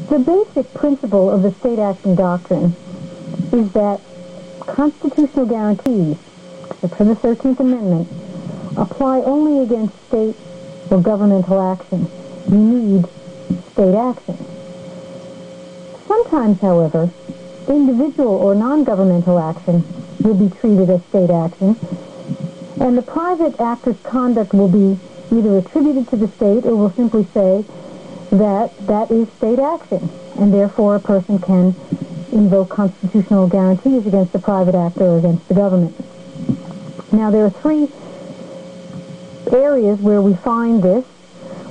The basic principle of the state action doctrine is that constitutional guarantees, except for the 13th Amendment, apply only against state or governmental action. You need state action. Sometimes, however, individual or non-governmental action will be treated as state action, and the private actor's conduct will be either attributed to the state or will simply say that that is state action, and therefore a person can invoke constitutional guarantees against the private actor or against the government. Now, there are three areas where we find this.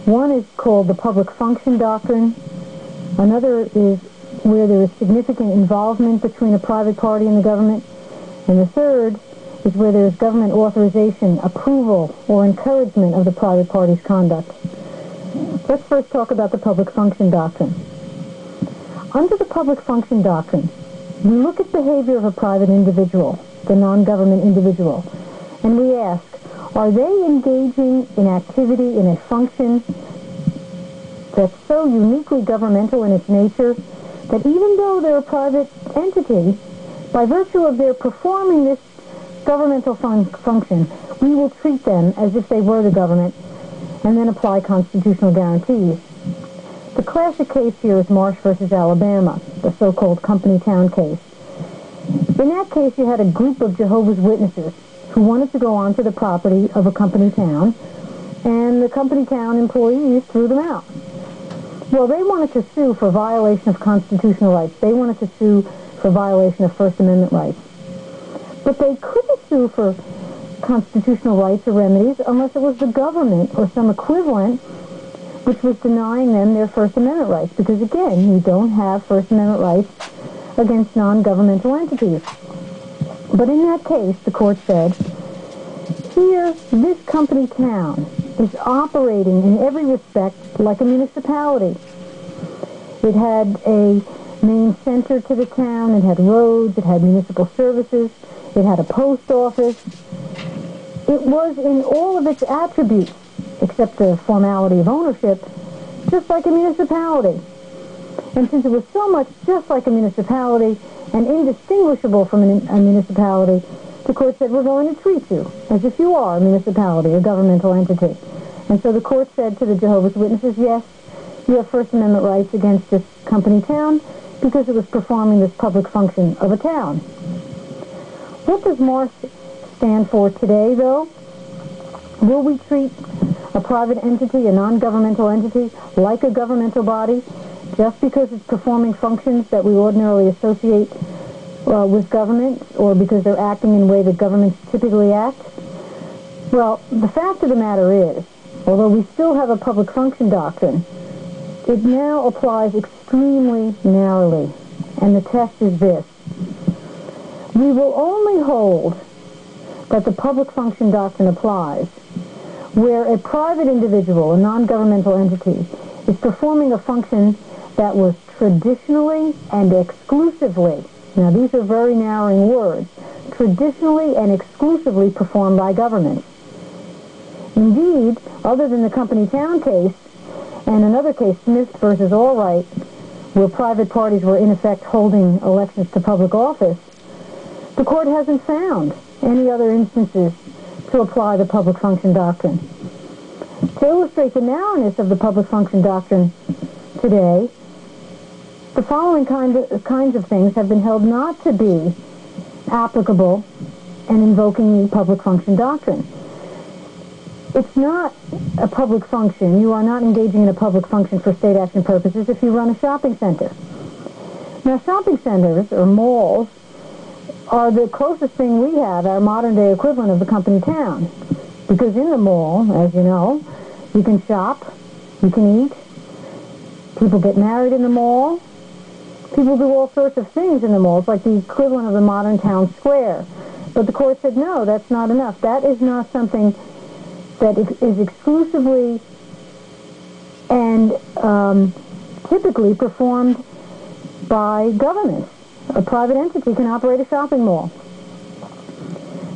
One is called the public function doctrine. Another is where there is significant involvement between a private party and the government. And the third is where there is government authorization, approval, or encouragement of the private party's conduct. Let's first talk about the public function doctrine. Under the public function doctrine, we look at behavior of a private individual, the non-government individual, and we ask, are they engaging in activity, in a function that's so uniquely governmental in its nature that even though they're a private entity, by virtue of their performing this governmental function, we will treat them as if they were the government and then apply constitutional guarantees. The classic case here is Marsh versus Alabama, the so-called company town case. In that case, you had a group of Jehovah's Witnesses who wanted to go onto the property of a company town, and the company town employees threw them out. Well, they wanted to sue for violation of constitutional rights. They wanted to sue for violation of First Amendment rights. But they couldn't sue for constitutional rights or remedies unless it was the government or some equivalent which was denying them their First Amendment rights, because again, you don't have First Amendment rights against non-governmental entities. But in that case, the court said, here, this company town is operating in every respect like a municipality. It had a main center to the town, it had roads, it had municipal services, it had a post office. It was in all of its attributes, except the formality of ownership, just like a municipality. And since it was so much just like a municipality and indistinguishable from a municipality, the court said, we're going to treat you as if you are a municipality, a governmental entity. And so the court said to the Jehovah's Witnesses, yes, you have First Amendment rights against this company town because it was performing this public function of a town. What does Marsh stand for today, though? Will we treat a private entity, a non-governmental entity, like a governmental body just because it's performing functions that we ordinarily associate with government, or because they're acting in a way that governments typically act? Well, the fact of the matter is, although we still have a public function doctrine, it now applies extremely narrowly, and the test is this. We will only hold that the public function doctrine applies where a private individual, a non-governmental entity, is performing a function that was traditionally and exclusively, now these are very narrowing words, traditionally and exclusively performed by government. Indeed, other than the company town case and another case, Smith versus Allwright, where private parties were in effect holding elections to public office, the court hasn't found any other instances to apply the public function doctrine. To illustrate the narrowness of the public function doctrine today, the following kinds of things have been held not to be applicable and invoking the public function doctrine. It's not a public function. You are not engaging in a public function for state action purposes if you run a shopping center. Now, shopping centers, or malls, are the closest thing we have, our modern-day equivalent of the company town. Because in the mall, as you know, you can shop, you can eat, people get married in the mall, people do all sorts of things in the mall. It's like the equivalent of the modern town square. But the court said, no, that's not enough. That is not something that is exclusively and typically performed by governments. A private entity can operate a shopping mall.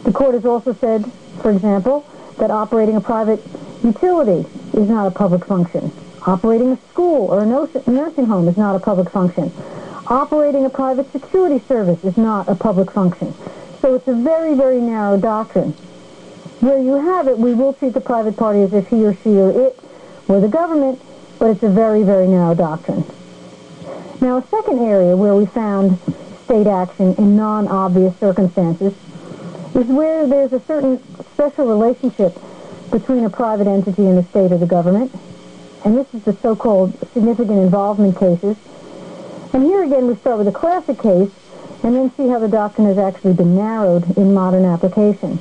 The court has also said, for example, that operating a private utility is not a public function. Operating a school or a nursing home is not a public function. Operating a private security service is not a public function. So it's a very, very narrow doctrine. Where you have it, we will treat the private party as if he or she or it were the government, but it's a very, very narrow doctrine. Now, a second area where we found state action in non-obvious circumstances is where there's a certain special relationship between a private entity and the state or the government, and this is the so-called significant involvement cases. And here again we start with a classic case and then see how the doctrine has actually been narrowed in modern application.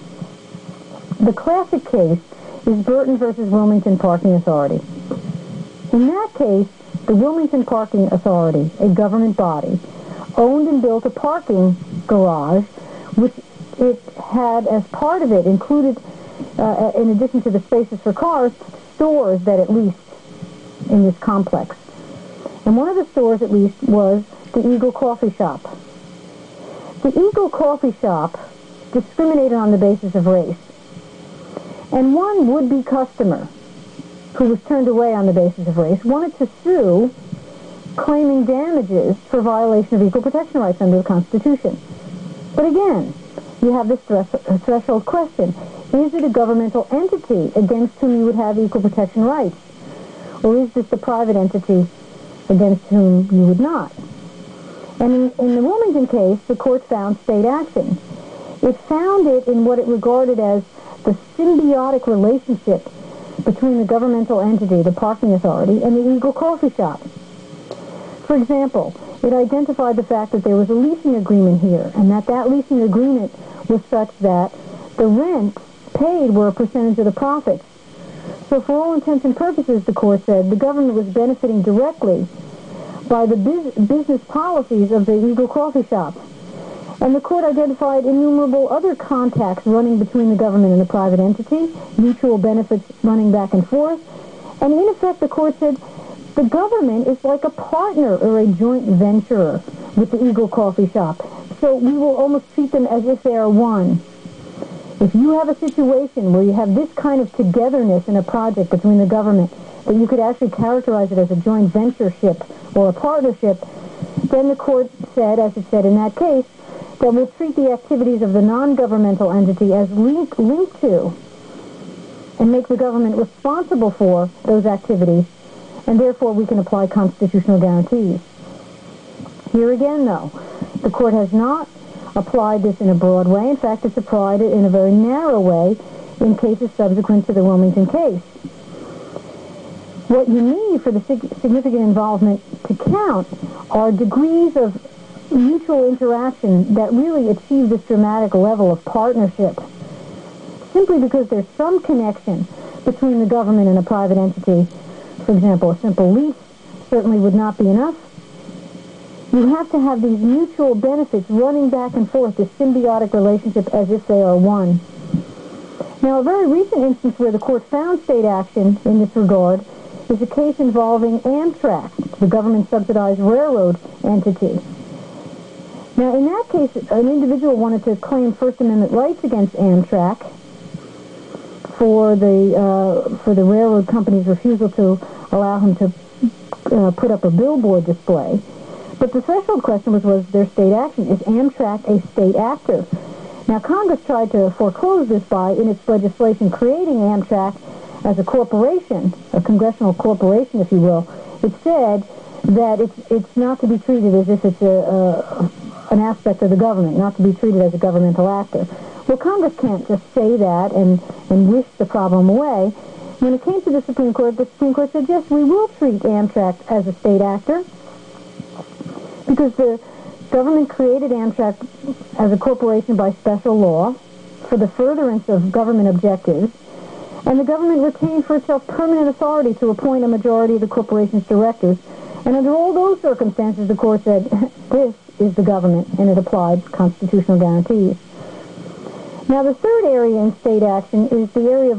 The classic case is Burton versus Wilmington Parking Authority. In that case, the Wilmington Parking Authority, a government body, owned and built a parking garage, which it had as part of it included, in addition to the spaces for cars, stores that it leased in this complex. And one of the stores at least was the Eagle Coffee Shop. The Eagle Coffee Shop discriminated on the basis of race. And one would-be customer who was turned away on the basis of race wanted to sue, claiming damages for violation of equal protection rights under the Constitution. But again, you have this threshold question. Is it a governmental entity against whom you would have equal protection rights? Or is this the private entity against whom you would not? And in the Wilmington case, the court found state action. It found it in what it regarded as the symbiotic relationship between the governmental entity, the parking authority, and the Eagle Coffee Shop. For example, it identified the fact that there was a leasing agreement here, and that leasing agreement was such that the rents paid were a percentage of the profits. So for all intents and purposes, the court said, the government was benefiting directly by the business policies of the Eagle Coffee Shop. And the court identified innumerable other contacts running between the government and the private entity, mutual benefits running back and forth. And in effect, the court said, the government is like a partner or a joint venturer with the Eagle Coffee Shop. So we will almost treat them as if they are one. If you have a situation where you have this kind of togetherness in a project between the government, that you could actually characterize it as a joint ventureship or a partnership, then the court said, as it said in that case, that we'll treat the activities of the non-governmental entity as linked to and make the government responsible for those activities, and therefore we can apply constitutional guarantees. Here again, though, the court has not applied this in a broad way. In fact, it's applied it in a very narrow way in cases subsequent to the Wilmington case. What you need for the significant involvement to count are degrees of mutual interaction that really achieve this dramatic level of partnership. Simply because there's some connection between the government and a private entity, for example, a simple lease certainly would not be enough. You have to have these mutual benefits running back and forth, this symbiotic relationship as if they are one. Now, a very recent instance where the court found state action in this regard is a case involving Amtrak, the government-subsidized railroad entity. Now, in that case, an individual wanted to claim First Amendment rights against Amtrak for the railroad company's refusal to allow him to put up a billboard display. But the threshold question was there state action? Is Amtrak a state actor? Now, Congress tried to foreclose this by, in its legislation, creating Amtrak as a corporation, a congressional corporation, if you will. It said that it's not to be treated as if it's an aspect of the government, not to be treated as a governmental actor. Well, Congress can't just say that and wish the problem away. When it came to the Supreme Court said, yes, we will treat Amtrak as a state actor because the government created Amtrak as a corporation by special law for the furtherance of government objectives, and the government retained for itself permanent authority to appoint a majority of the corporation's directors. And under all those circumstances, the court said, this is the government, and it applied constitutional guarantees. Now, the third area in state action is the area of